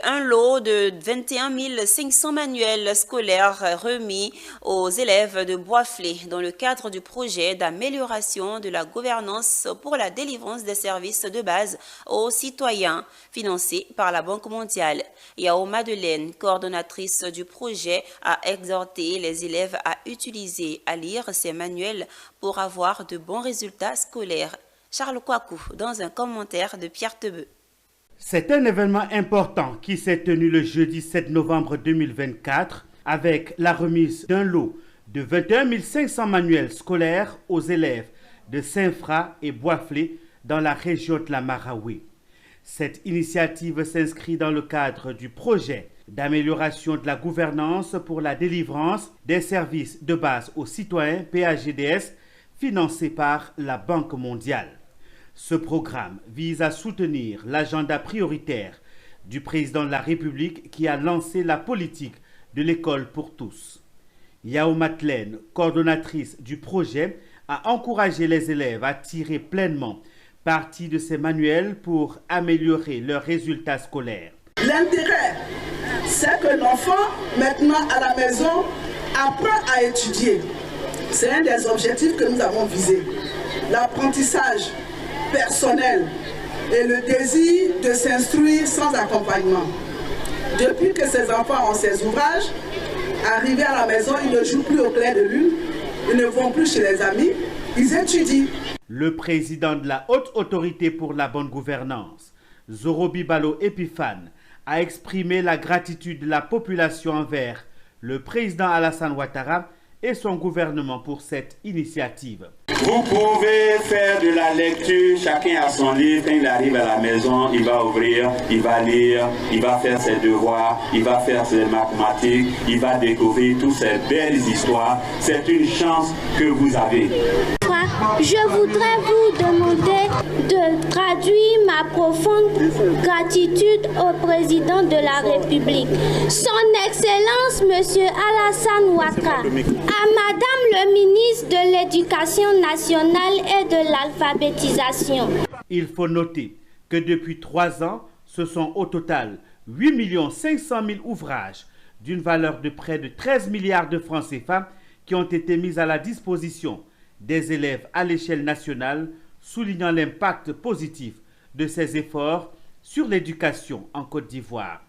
Un lot de 21 500 manuels scolaires remis aux élèves de Boisflé dans le cadre du projet d'amélioration de la gouvernance pour la délivrance des services de base aux citoyens, financé par la Banque mondiale. Yao Madeleine, coordonnatrice du projet, a exhorté les élèves à utiliser, à lire ces manuels pour avoir de bons résultats scolaires. Charles Kouakou, dans un commentaire de Pierre Tebeu. C'est un événement important qui s'est tenu le jeudi 7 novembre 2024 avec la remise d'un lot de 21 500 manuels scolaires aux élèves de Saint-Fra et Boisflé dans la région de la Maraoué. Cette initiative s'inscrit dans le cadre du projet d'amélioration de la gouvernance pour la délivrance des services de base aux citoyens PAGDS financé par la Banque mondiale. Ce programme vise à soutenir l'agenda prioritaire du président de la République qui a lancé la politique de l'école pour tous. Yao Madeleine, coordonnatrice du projet, a encouragé les élèves à tirer pleinement parti de ces manuels pour améliorer leurs résultats scolaires. L'intérêt, c'est que l'enfant, maintenant à la maison, apprend à étudier. C'est un des objectifs que nous avons visés. L'apprentissage personnel et le désir de s'instruire sans accompagnement. Depuis que ces enfants ont ces ouvrages, arrivés à la maison, ils ne jouent plus au clair de lune, ils ne vont plus chez les amis, ils étudient. Le président de la Haute Autorité pour la bonne gouvernance, Zorobi Balo Epiphane, a exprimé la gratitude de la population envers le président Alassane Ouattara et son gouvernement pour cette initiative. Vous pouvez faire de la lecture, chacun a son livre, quand il arrive à la maison, il va ouvrir, il va lire, il va faire ses devoirs, il va faire ses mathématiques, il va découvrir toutes ces belles histoires. C'est une chance que vous avez. Je voudrais vous demander de traduire ma profonde gratitude au président de la République, son Excellence Monsieur Alassane Ouattara, à Madame le ministre de l'Éducation nationale et de l'alphabétisation. Il faut noter que depuis 3 ans, ce sont au total 8 500 000 ouvrages d'une valeur de près de 13 milliards de francs CFA qui ont été mis à la disposition des élèves à l'échelle nationale, soulignant l'impact positif de ces efforts sur l'éducation en Côte d'Ivoire.